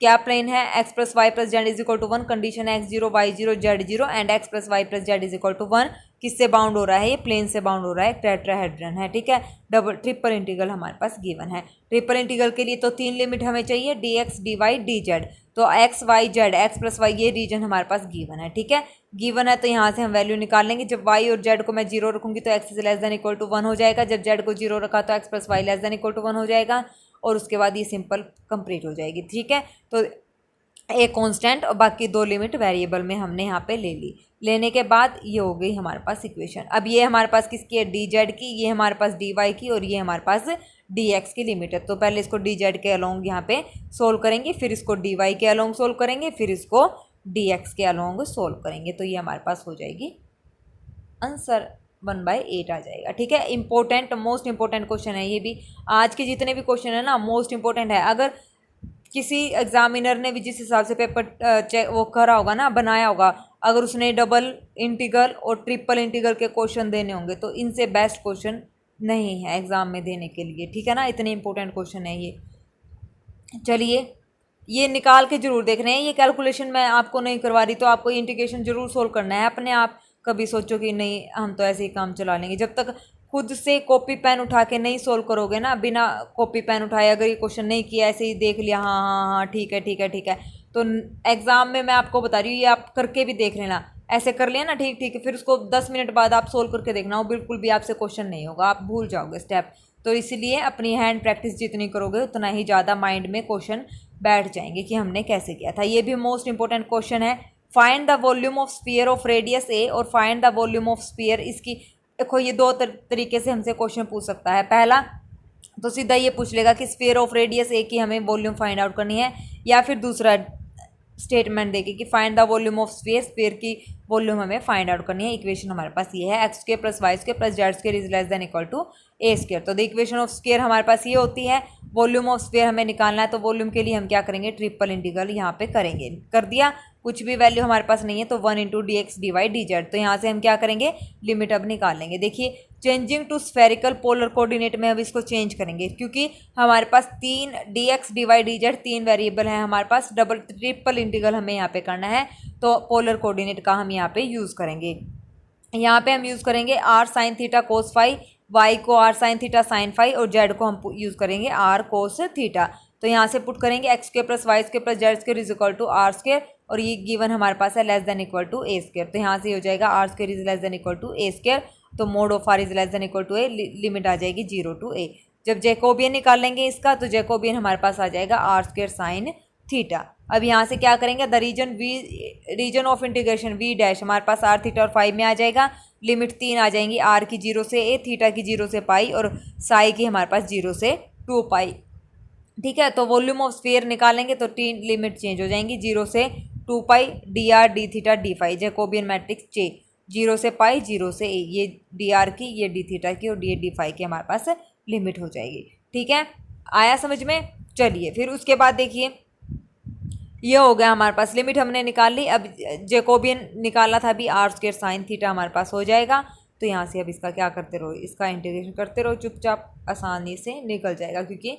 क्या प्लेन है? X plus y plus z is equal to 1, condition है x zero y zero z zero and x plus y plus z is equal to 1। किससे bound हो रहा है? ये प्लेन से बाउंड हो रहा है, टेट्राहेड्रन है, ठीक है। डबल ट्रिपल इंटीग्रल हमारे पास गिवन है। ट्रिपल इंटीग्रल के लिए तो 3 लिमिट हमें चाहिए, d x d y d z. तो x y z, x plus y ये रीजन हमारे पास गिवन है, ठीक है। गिवन है तो यहाँ से हम वैल्यू निकाल लेंगे। जब वाई और जेड को मैं जीरो रखूंगी तो x is less than equal to 1 हो जाएगा। जब जेड को जीरो रखा तो x plus y less than equal to 1 हो जाएगा, और उसके बाद ये सिंपल कंप्लीट हो जाएगी, ठीक है। तो एक कांस्टेंट और बाकी 2 लिमिट वेरिएबल में हमने यहाँ पे ले ली। लेने के बाद ये हो गई हमारे पास इक्वेशन। अब ये हमारे पास किसकी है? डी जेड की, ये हमारे पास डी वाई की, और ये हमारे पास डी एक्स की लिमिट है। तो पहले इसको डी जेड के अलोंग यहाँ पे सोल्व करेंगे, फिर इसको डी वाई के अलोंग सोल्व करेंगे, फिर इसको डी एक्स के अलोंग सोल्व करेंगे। तो ये हमारे पास हो जाएगी आंसर 1/8 आ जाएगा, ठीक है। इंपॉर्टेंट, मोस्ट इंपॉर्टेंट क्वेश्चन है ये भी। आज के जितने भी क्वेश्चन है ना मोस्ट इंपॉर्टेंट है। अगर किसी एग्जामिनर ने भी जिस हिसाब से पेपर चेक वो करा होगा ना, बनाया होगा, अगर उसने डबल इंटीग्रल और ट्रिपल इंटीग्रल के क्वेश्चन देने होंगे तो इनसे बेस्ट क्वेश्चन नहीं है एग्जाम में देने के लिए, ठीक है ना। इतने इंपॉर्टेंट क्वेश्चन है ये। चलिए ये निकाल के जरूर देख रहे हैं। ये कैलकुलेशन मैं आपको नहीं करवा रही, तो आपको इंटीग्रेशन जरूर सोल्व करना है अपने आप। कभी सोचो कि नहीं हम तो ऐसे ही काम चला लेंगे, जब तक खुद से कॉपी पेन उठा के नहीं सोल्व करोगे ना, बिना कॉपी पेन उठाए अगर ये क्वेश्चन नहीं किया, ऐसे ही देख लिया, हाँ हाँ हाँ ठीक है ठीक है ठीक है, तो एग्जाम में मैं आपको बता रही हूँ ये आप करके भी देख लेना। ऐसे कर लिया ना, ठीक ठीक है, फिर उसको 10 मिनट बाद आप सोल्व करके देखना, वो बिल्कुल भी आपसे क्वेश्चन नहीं होगा, आप भूल जाओगे स्टेप। तो इसलिए अपनी हैंड प्रैक्टिस जितनी करोगे उतना ही ज़्यादा माइंड में क्वेश्चन बैठ जाएंगे कि हमने कैसे किया था। ये भी मोस्ट इंपॉर्टेंट क्वेश्चन है। Find the volume of sphere of radius a और find the volume of sphere. इसकी देखो ये 2 तरीके से हमसे क्वेश्चन पूछ सकता है। पहला तो सीधा ये पूछ लेगा कि स्फीयर ऑफ रेडियस ए की हमें वॉल्यूम फाइंड आउट करनी है, या फिर दूसरा स्टेटमेंट देगी कि find the volume of sphere, sphere की वॉल्यूम हमें फाइंड आउट करनी है। इक्वेशन हमारे पास ये है, x square plus y square plus z square is less than equal to a square. तो द इक्वेशन ऑफ स्क्वायर हमारे पास ये होती है। वॉल्यूम ऑफ स्फीयर हमें निकालना है, तो वॉल्यूम के लिए हम क्या करेंगे? ट्रिपल इंटीग्रल यहाँ पे करेंगे। कर दिया, कुछ भी वैल्यू हमारे पास नहीं है तो 1 into d x d y d z. तो यहाँ से हम क्या करेंगे? लिमिट अब निकालेंगे। देखिए changing to spherical polar coordinate में अब इसको चेंज करेंगे, क्योंकि हमारे पास 3 d x d y d z 3 variable हैं हमारे पास। डबल ट्रिपल इंटीग्रल हमें यहाँ पे करना है, तो पोलर कोऑर्डिनेट का हम यहाँ पे यूज़ करेंगे। यहाँ पे हम यूज़ करेंगे r sine theta cos phi, y को r sine theta sine phi, और जेड को हम यूज़ करेंगे आर कोस थीटा। तो यहाँ से पुट करेंगे x square plus y square plus z square is equal to r square, और ये गिवन हमारे पास है less than equal to a square. तो यहाँ से हो जाएगा r square is less than equal to a square, तो mod of r is less than equal to a, limit आ जाएगी 0 टू ए। जब जैकोबियन निकाल लेंगे इसका, तो जैकोबियन हमारे पास आ जाएगा आर स्क्वायर साइन थीटा। अब यहाँ से क्या करेंगे? The region of integration v dash हमारे पास आर थीटा और फाई में आ जाएगा। लिमिट 3 आ जाएंगी, आर की 0 से ए, थीटा की 0 से पाई, और साई की हमारे पास 0 से 2 पाई, ठीक है। तो वॉल्यूम ऑफ स्फीयर निकालेंगे तो 3 लिमिट चेंज हो जाएंगी, 0 से 2 pi, d r d theta d phi, Jacobian matrix चे, 0 से पाई 0 से ए, ये डी आर की, ये डी थीटा की, और डी फाई की हमारे पास लिमिट हो जाएगी, ठीक है। आया समझ में? चलिए फिर उसके बाद देखिए ये हो गया हमारे पास, लिमिट हमने निकाल ली। अब जैकोबियन निकाला था अभी, आर स्क्वायर साइन थीटा हमारे पास हो जाएगा। तो यहाँ से अब इसका क्या करते रहो, इसका इंटीग्रेशन करते रहो, चुपचाप आसानी से निकल जाएगा क्योंकि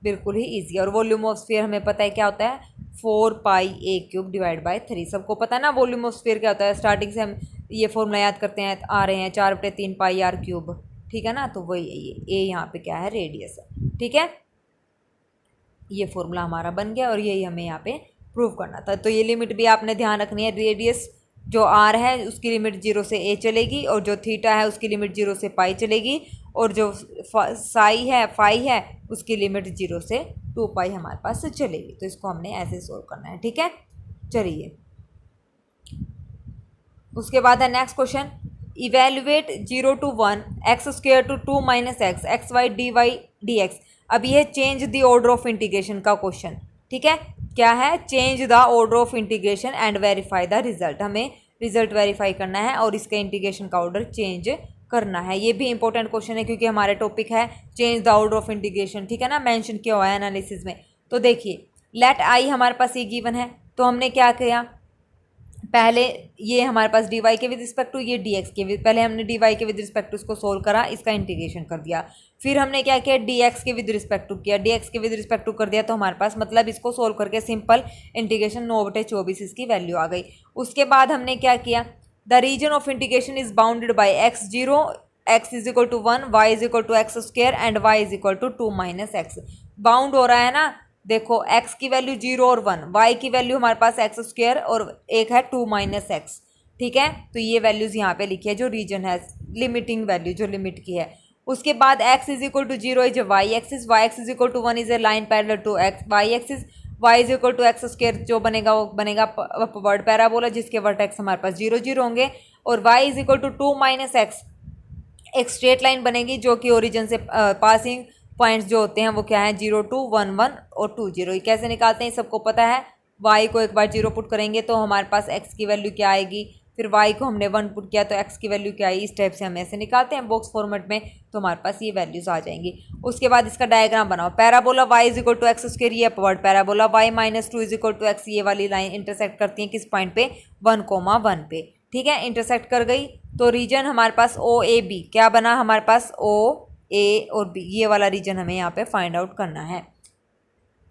बिल्कुल ही ईजी। और वॉल्यूम ऑफ स्फीयर हमें पता है क्या होता है, 4πa³ डिवाइड बाय 3। सबको पता है ना वॉल्यूम ऑफ स्फीयर क्या होता है, स्टार्टिंग से हम ये फॉर्मूला याद करते हैं आ रहे हैं, 4/3πr³। ठीक है ना, तो वही है ये यहाँ पे क्या है, रेडियस है। ठीक है, ये फॉर्मूला हमारा बन गया और यही हमें यहाँ पे प्रूव करना था। तो ये लिमिट भी आपने ध्यान रखनी है, रेडियस जो आर है उसकी लिमिट 0 से a चलेगी, और जो थीटा है उसकी लिमिट 0 से पाई चलेगी, और जो फाई है उसकी लिमिट 0 से 2π हमारे पास चलेगी। तो इसको हमने ऐसे सोल्व करना है। ठीक है, चलिए उसके बाद है next question, evaluate 0 to 1 x² to 2 - x xy dy dx। अब ये change the order of integration का क्वेश्चन। ठीक है, क्या है, change the order of integration and verify the result. हमें रिजल्ट वेरीफाई करना है और इसके इंटीग्रेशन का ऑर्डर चेंज करना है। ये भी इंपॉर्टेंट क्वेश्चन है क्योंकि हमारे टॉपिक है change the order of integration. ठीक है ना, मेंशन किया हुआ है एनालिसिस में। तो देखिए लेट आई हमारे पास ये गिवन है, तो हमने क्या किया, पहले ये हमारे पास dy के विद रिस्पेक्ट टू, ये dx के विद, पहले हमने dy के विद रिस्पेक्ट टू इसको सोल्व करा, इसका इंटीग्रेशन कर दिया। फिर हमने क्या किया, dx के विद रिस्पेक्ट टू किया, dx के विद रिस्पेक्ट टू कर दिया। तो हमारे पास मतलब इसको सोल्व करके सिंपल इंटीग्रेशन 9/24 इसकी वैल्यू आ गई। उसके बाद हमने क्या किया, the region of integration is bounded by x0, x = 1, y = x² and y = 2 - x। Bound हो रहा है ना, देखो x की वैल्यू 0 और 1, y की वैल्यू हमारे पास x² और एक है 2 - x। ठीक है, तो ये वैल्यूज़ यहाँ पे लिखी है जो रीजन है, लिमिटिंग वैल्यू जो लिमिट की है। उसके बाद x = 0 is y axis, y = 1 is a line parallel to x y axis, y = x² जो बनेगा वो बनेगा अपवर्ड पैराबोला जिसके वर्टेक्स हमारे पास 0 0 होंगे, और y = 2 - x एक स्ट्रेट लाइन बनेगी जो कि ओरिजिन से पासिंग पॉइंट्स जो होते हैं वो क्या है, 0 2 1 1 और 2 0। ये कैसे निकालते हैं सबको पता है, y को एक बार 0 पुट करेंगे तो हमारे पास x की वैल्यू क्या आएगी, फिर y को हमने 1 पुट किया तो x की वैल्यू क्या आई। इस टाइप से हम ऐसे निकालते हैं बॉक्स फॉर्मेट में, तो हमारे पास ये वैल्यूज़ आ जाएंगी। उसके बाद इसका डायग्राम बनाओ, पैराबोला y = x², ये अपवर्ड पैराबोला, y - 2 = x, ये वाली लाइन इंटरसेक्ट करती है किस पॉइंट पे, 1, 1 पे। ठीक है, इंटरसेक्ट कर गई तो रीजन हमारे पास OAB क्या बना, हमारे पास A और B, ये वाला रीजन हमें यहाँ पे फाइंड आउट करना है।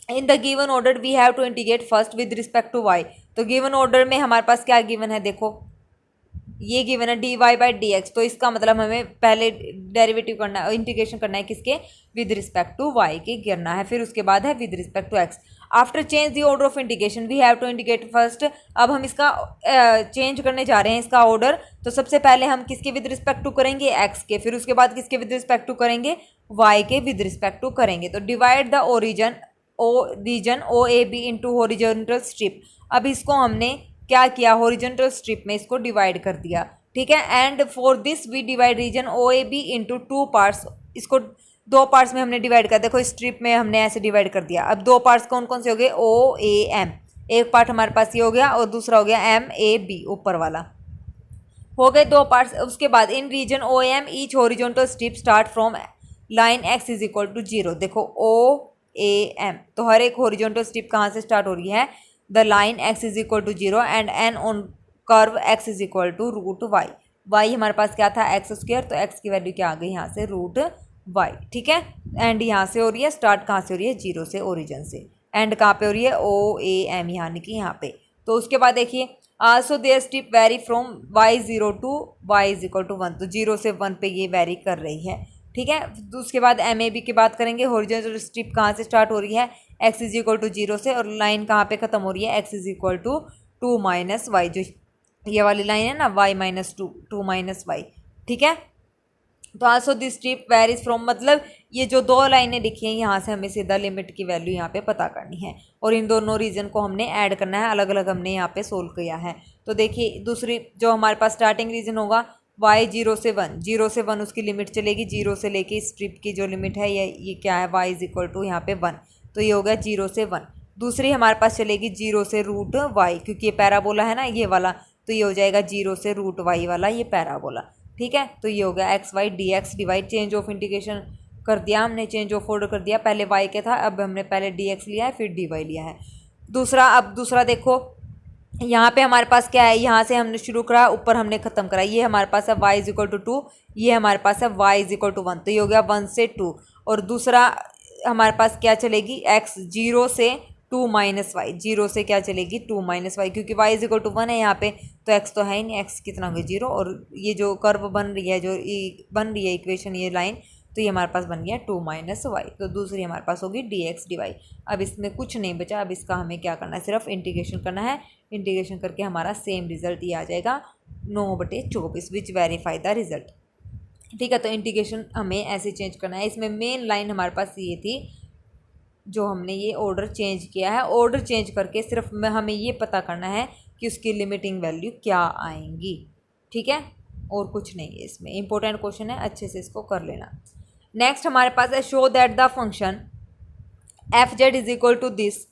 In the given order we have to integrate first with respect to y। तो गिवन ऑर्डर में हमारे पास क्या गिवन है, देखो ये गिवन है dy/dx, तो इसका मतलब हमें पहले डेरिवेटिव करना है, इंटीग्रेशन करना है किसके, विद रिस्पेक्ट टू y के करना है, फिर उसके बाद है with respect to x। After change the order of integration we have to integrate first. अब हम इसका चेंज करने जा रहे हैं इसका ऑर्डर, तो सबसे पहले हम किसके विद रिस्पेक्ट टू करेंगे, x के, फिर उसके बाद किसके विद रिस्पेक्ट टू करेंगे, y के विद रिस्पेक्ट टू करेंगे। तो divide the region OAB into horizontal strip. अब इसको हमने क्या किया, हॉरिजॉन्टल स्ट्रिप में इसको डिवाइड कर दिया। ठीक है, and for this we divide region OAB into 2 parts. इसको 2 पार्ट्स में हमने डिवाइड कर, देखो स्ट्रिप में हमने ऐसे डिवाइड कर दिया। अब 2 पार्ट्स कौन कौन से हो गए, OAM, एक पार्ट हमारे पास ये हो गया और दूसरा हो गया MAB, ऊपर वाला हो गए 2 पार्ट्स। उसके बाद in region OAM each horizontal strip start from line x = 0। देखो OAM, तो हर एक हॉरिजॉन्टल स्ट्रिप कहाँ से स्टार्ट हो रही है, the line x = 0 and n on curve x = √y। y हमारे पास क्या था, x², तो x की वैल्यू क्या आ गई यहाँ से, √y। ठीक है, एंड यहाँ से हो रही है, स्टार्ट कहाँ से हो रही है, 0 से, ओरिजिन से, एंड कहाँ पे हो रही है, OAM यानी कि यहाँ पे। तो उसके बाद देखिए also their strip vary from y0 to y = 1, तो 0 से 1 पे ये वेरी कर रही है। ठीक है, तो उसके बाद MAB की बात करेंगे, हॉरिजॉन्टल स्ट्रिप कहाँ से स्टार्ट हो रही है, x = 0 से, और लाइन कहाँ पे ख़त्म हो रही है, x = 2 - y, जो ये वाली लाइन है ना, y - 2 - y। ठीक है, तो also this strip varies from, मतलब ये जो 2 लाइनें लिखी हैं यहाँ से हमें सीधा लिमिट की वैल्यू यहाँ पे पता करनी है, और इन दोनों रीजन को हमने ऐड करना है, अलग अलग हमने यहाँ पे सोल्व किया है। तो देखिए दूसरी जो हमारे पास स्टार्टिंग रीजन होगा y 0 से 1, 0 से 1 उसकी लिमिट चलेगी, 0 से लेके स्ट्रिप की जो लिमिट है ये क्या है, y = यहाँ पे 1, तो ये हो गया 0 से 1। दूसरी हमारे पास चलेगी 0 से √y, क्योंकि ये पैराबोला है ना ये वाला, तो ये हो जाएगा 0 से √y वाला ये पैराबोला। ठीक है, तो ये हो गया xy dx divide change of integration कर दिया हमने, चेंज ऑफ ऑर्डर कर दिया। पहले y के था, अब हमने पहले dx लिया है फिर dy लिया है। दूसरा देखो यहाँ पे हमारे पास क्या है, यहाँ से हमने शुरू करा, ऊपर हमने खत्म करा। ये हमारे पास है y = 2, ये हमारे पास है y = 1, तो ये हो गया 1 से 2। और दूसरा हमारे पास क्या चलेगी, x 0 से 2 - y, 0 से क्या चलेगी 2 - y, क्योंकि y = 1 है यहाँ पे, तो x तो है ही नहीं, x कितना होगा 0। और ये जो कर्व बन रही है, जो बन रही है इक्वेशन, ये लाइन, तो ये हमारे पास बन गया 2 - y। तो दूसरी हमारे पास होगी dx dy। अब इसमें कुछ नहीं बचा, अब इसका हमें क्या करना है, सिर्फ इंटीग्रेशन करना है। इंटीग्रेशन करके हमारा सेम रिजल्ट ये आ जाएगा 9/24, विच वेरीफाई द रिजल्ट। ठीक है, तो इंटीग्रेशन हमें ऐसे चेंज करना है। इसमें मेन लाइन हमारे पास ये थी, जो हमने ये ऑर्डर चेंज किया है। ऑर्डर चेंज करके सिर्फ हमें ये पता करना है कि उसकी लिमिटिंग वैल्यू क्या आएंगी। ठीक है, और कुछ नहीं है इसमें। इंपॉर्टेंट क्वेश्चन है, अच्छे से इसको कर लेना। नेक्स्ट हमारे पास है, show that the function f(z) = this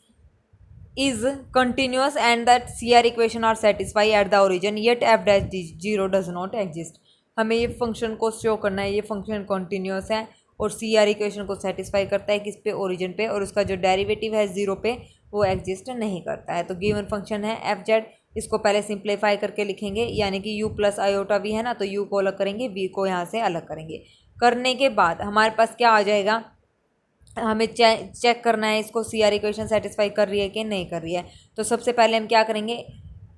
is continuous and that CR equation are satisfied at the origin yet f(0) does not exist। हमें ये फंक्शन को शो करना है, ये फंक्शन कॉन्टीन्यूस है और CR इक्वेशन को सेटिस्फाई करता है किस पे, ओरिजिन पे, और उसका जो डेरिवेटिव है 0 पे, वो एग्जिस्ट नहीं करता है। तो गिवन फंक्शन है f(z), इसको पहले सिंप्लीफाई करके लिखेंगे, यानी कि u + i है ना, तो u को अलग करेंगे, v को यहाँ से अलग करेंगे। करने के बाद हमारे पास क्या आ जाएगा, हमें चेक करना है इसको CR इक्वेशन सेटिस्फाई कर रही है कि नहीं कर रही है। तो सबसे पहले हम क्या करेंगे,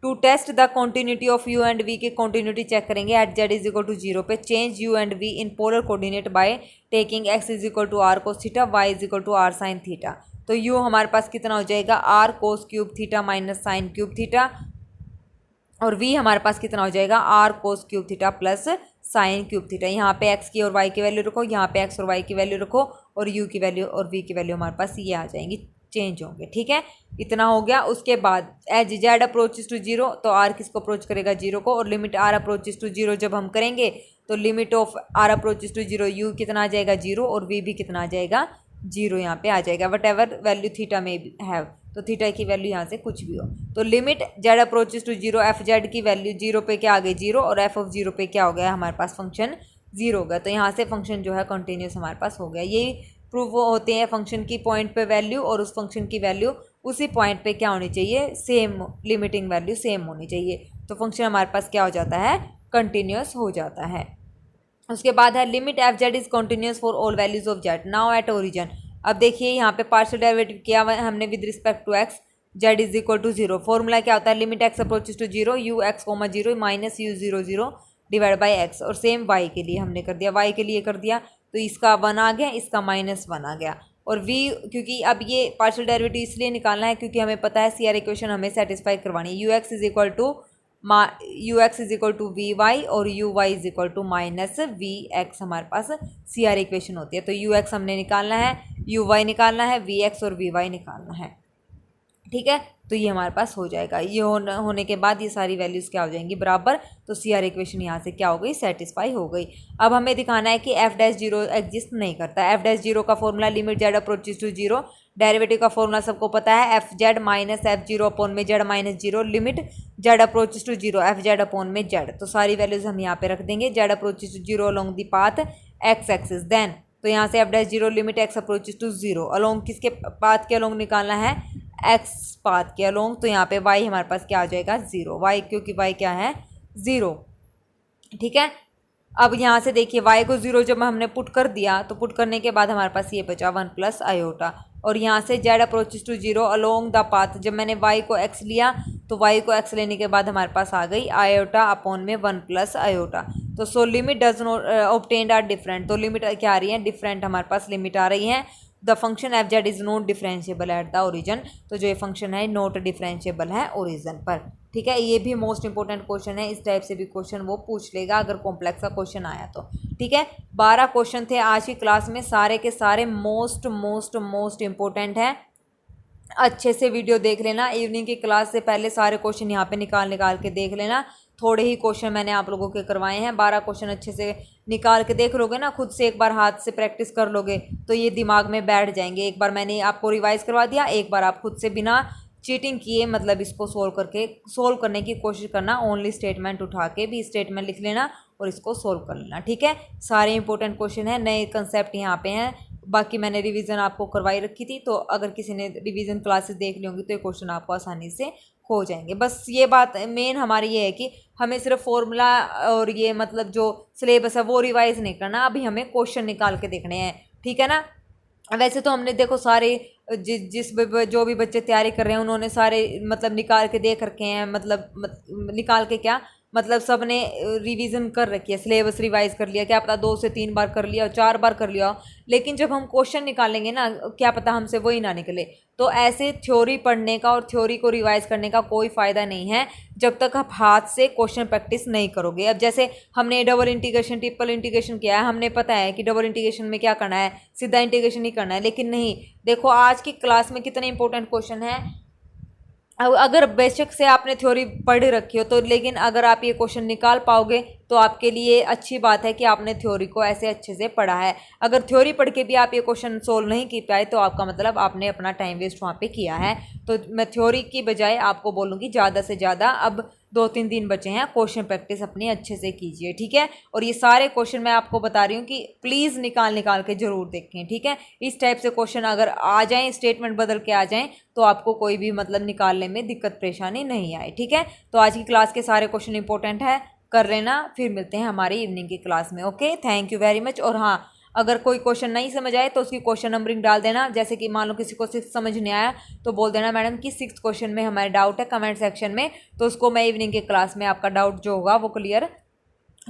to test the continuity of u and v की कॉन्टिन्यूटी चेक करेंगे एट z = 0 पे। Change u and v in polar coordinate by taking x = r cos theta, y = r sin theta. तो u हमारे पास कितना हो जाएगा, r cos cube theta minus sine cube theta, और v हमारे पास कितना हो जाएगा, r cos cube theta plus sine cube theta. यहाँ पे x की और y की वैल्यू रखो, यहाँ पे x और y की वैल्यू रखो, और u की वैल्यू और v की वैल्यू हमारे पास ये आ जाएंगी, चेंज होंगे। ठीक है, इतना हो गया। उसके बाद एज z अप्रोचेस टू 0, तो r किसको अप्रोच करेगा, 0 को, और लिमिट r अप्रोचेस टू 0 जब हम करेंगे तो limit of r approaches to 0 u कितना आ जाएगा 0, और v भी कितना आ जाएगा 0 यहाँ पे आ जाएगा, वट एवर वैल्यू थीटा में हैव, तो थीटा की वैल्यू यहाँ से कुछ भी हो। तो limit z approaches to 0, f(z) की वैल्यू 0 पे क्या आ गई 0, और f(0) पे क्या हो गया हमारे पास फंक्शन 0 हो गया। तो यहाँ से फंक्शन जो है कंटिन्यूस हमारे पास हो गया। यही प्रूव होते हैं फंक्शन की पॉइंट पे वैल्यू, और उस फंक्शन की वैल्यू उसी पॉइंट पे क्या होनी चाहिए, सेम, लिमिटिंग वैल्यू सेम होनी चाहिए। तो फंक्शन हमारे पास क्या हो जाता है, कंटिन्यूस हो जाता है। उसके बाद है limit f(z) is continuous for all values of z now at origin. अब देखिए यहाँ पे पार्शियल डेरिवेटिव किया हुआ है हमने with respect to x, z = 0। Formula क्या होता है, limit x approaches to 0 ux, 0 minus u0 0 divide by x। और सेम y के लिए हमने कर दिया, y के लिए कर दिया, तो इसका 1 आ गया, इसका -1 आ गया। और v, क्योंकि अब ये पार्शियल डेरिवेटिव इसलिए निकालना है क्योंकि हमें पता है CR इक्वेशन हमें सेटिस्फाई करवानी है। ux = vy और uy = -vx हमारे पास CR इक्वेशन होती है। तो ux हमने निकालना है, uy निकालना है, vx और vy निकालना है। ठीक है, तो ये हमारे पास हो जाएगा। ये होने के बाद ये सारी वैल्यूज़ क्या हो जाएंगी बराबर, तो CR इक्वेशन यहाँ से क्या हो गई, सेटिस्फाई हो गई। अब हमें दिखाना है कि f(0) एग्जिस्ट नहीं करता। f(0) का formula limit z approaches to 0, derivative का फॉर्मूला सबको पता है, f(z) माइनस f(0) अपॉन में z minus 0, limit z approaches to 0 f(z) upon में z। तो सारी वैल्यूज़ हम यहाँ पे रख देंगे, z approaches to 0 along the path x axis. Then तो यहाँ से f(0) limit x approaches to 0 along किसके पाथ के अलोंग निकालना है, x पाथ के अलोंग। तो यहाँ पे y हमारे पास क्या आ जाएगा 0, y, क्योंकि y क्या है 0। ठीक है, अब यहाँ से देखिए y को 0 जब हमने पुट कर दिया, तो पुट करने के बाद हमारे पास ये बचा 1 + i, और यहाँ से z approaches to 0 along the path, जब मैंने y को x लिया तो y को x लेने के बाद हमारे पास आ गई i अपॉन में 1 + i। तो so limit does not obtained are different, तो लिमिट क्या आ रही है, डिफरेंट हमारे पास लिमिट आ रही है। The function f(z) is not differentiable at the origin, तो जो ये फंक्शन है नॉट डिफरेंशिएबल है ओरिजिन पर। ठीक है, ये भी मोस्ट इंपॉर्टेंट क्वेश्चन है, इस टाइप से भी क्वेश्चन वो पूछ लेगा अगर कॉम्प्लेक्स का क्वेश्चन आया तो। ठीक है, 12 क्वेश्चन थे आज की क्लास में, सारे के सारे मोस्ट इंपॉर्टेंट है। अच्छे से वीडियो देख लेना, इवनिंग की क्लास से पहले सारे क्वेश्चन यहाँ पे निकाल के देख लेना। थोड़े ही क्वेश्चन मैंने आप लोगों के करवाए हैं, 12 क्वेश्चन अच्छे से निकाल के देख लोगे ना, खुद से एक बार हाथ से प्रैक्टिस कर लोगे तो ये दिमाग में बैठ जाएंगे। एक बार मैंने आपको रिवाइज करवा दिया, एक बार आप खुद से बिना चीटिंग किए मतलब इसको सोल्व करने की कोशिश करना। ओनली स्टेटमेंट उठा के भी स्टेटमेंट लिख लेना और इसको सोल्व कर लेना, ठीक है। सारे इंपॉर्टेंट क्वेश्चन हैं, नए कंसेप्ट यहाँ पे हैं। बाकी मैंने रिवीजन आपको करवाई रखी थी, तो अगर किसी ने रिवीजन क्लासेस देख ली होंगी तो ये क्वेश्चन आपको आसानी से हो जाएंगे। बस ये बात मेन हमारी ये है कि हमें सिर्फ फॉर्मूला और ये मतलब जो सिलेबस है वो रिवाइज नहीं करना, अभी हमें क्वेश्चन निकाल के देखने हैं, ठीक है ना। वैसे तो हमने देखो सारे जो भी बच्चे तैयारी कर रहे हैं उन्होंने सारे मतलब निकाल के देख रखे हैं, मतलब निकाल के क्या मतलब सब ने रिवीजन कर रखी है, सिलेबस रिवाइज कर लिया, क्या पता 2 से 3 बार कर लिया, 4 बार कर लिया। लेकिन जब हम क्वेश्चन निकालेंगे ना, क्या पता हमसे वही ना निकले। तो ऐसे थ्योरी पढ़ने का और थ्योरी को रिवाइज करने का कोई फ़ायदा नहीं है जब तक आप हाथ से क्वेश्चन प्रैक्टिस नहीं करोगे। अब जैसे हमने डबल इंटीग्रेशन ट्रिपल इंटीग्रेशन किया है, हमने पता है कि डबल इंटीग्रेशन में क्या करना है, सीधा इंटीग्रेशन ही करना है। लेकिन नहीं, देखो आज की क्लास में कितने इंपॉर्टेंट क्वेश्चन है। अगर बेशक से आपने थ्योरी पढ़ रखी हो तो, लेकिन अगर आप ये क्वेश्चन निकाल पाओगे तो आपके लिए अच्छी बात है कि आपने थ्योरी को ऐसे अच्छे से पढ़ा है। अगर थ्योरी पढ़ के भी आप ये क्वेश्चन सोल्व नहीं कर पाए तो आपका मतलब आपने अपना टाइम वेस्ट वहाँ पे किया है। तो मैं थ्योरी की बजाय आपको बोलूँगी ज़्यादा से ज़्यादा अब 2-3 दिन बचे हैं, क्वेश्चन प्रैक्टिस अपनी अच्छे से कीजिए, ठीक है। और ये सारे क्वेश्चन मैं आपको बता रही हूँ कि प्लीज़ निकाल के ज़रूर देखें, ठीक है। इस टाइप से क्वेश्चन अगर आ जाएँ, स्टेटमेंट बदल के आ जाएँ तो आपको कोई भी मतलब निकालने में दिक्कत परेशानी नहीं आए, ठीक है। तो आज की क्लास के सारे क्वेश्चन इंपॉर्टेंट है, कर लेना। फिर मिलते हैं हमारी इवनिंग की क्लास में। Okay, thank you very much. और हाँ, अगर कोई क्वेश्चन नहीं समझ आए तो उसकी क्वेश्चन नंबरिंग डाल देना। जैसे कि मान लो किसी को 6 समझ नहीं आया तो बोल देना मैडम कि 6 क्वेश्चन में हमारे डाउट है कमेंट सेक्शन में, तो उसको मैं इवनिंग के क्लास में आपका डाउट जो होगा वो क्लियर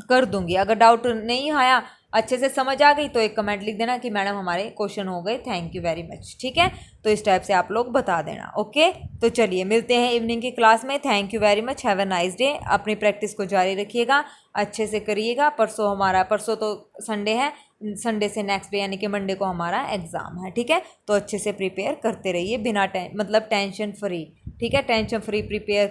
कर दूंगी। अगर डाउट नहीं आया, अच्छे से समझ आ गई, तो एक कमेंट लिख देना कि मैडम हमारे क्वेश्चन हो गए, थैंक यू वेरी मच, ठीक है। तो इस टाइप से आप लोग बता देना। ओके, तो चलिए मिलते हैं इवनिंग की क्लास में। Thank you very much, have a nice day. अपनी प्रैक्टिस को जारी रखिएगा, अच्छे से करिएगा। परसों तो संडे है, संडे से नेक्स्ट डे यानी कि मंडे को हमारा एग्ज़ाम है, ठीक है। तो अच्छे से प्रिपेयर करते रहिए बिना मतलब टेंशन फ्री, ठीक है। टेंशन फ्री प्रिपेयर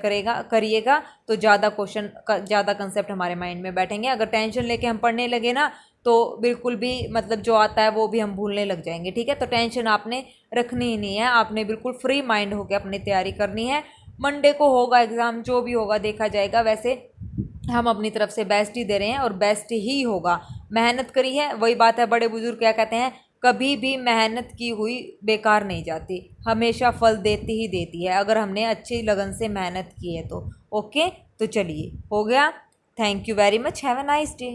करिएगा तो ज़्यादा क्वेश्चन ज़्यादा कंसेप्ट हमारे माइंड में बैठेंगे। अगर टेंशन लेके हम पढ़ने लगे ना तो बिल्कुल भी मतलब जो आता है वो भी हम भूलने लग जाएंगे, ठीक है। तो टेंशन आपने रखनी ही नहीं है, आपने बिल्कुल फ्री माइंड होकर अपनी तैयारी करनी है। मंडे को होगा एग्ज़ाम, जो भी होगा देखा जाएगा। वैसे हम अपनी तरफ से बेस्ट ही दे रहे हैं और बेस्ट ही होगा। मेहनत करी है, वही बात है, बड़े बुजुर्ग क्या कहते हैं, कभी भी मेहनत की हुई बेकार नहीं जाती, हमेशा फल देती ही देती है अगर हमने अच्छी लगन से मेहनत की है तो। ओके, तो चलिए हो गया। Thank you very much, have a nice day.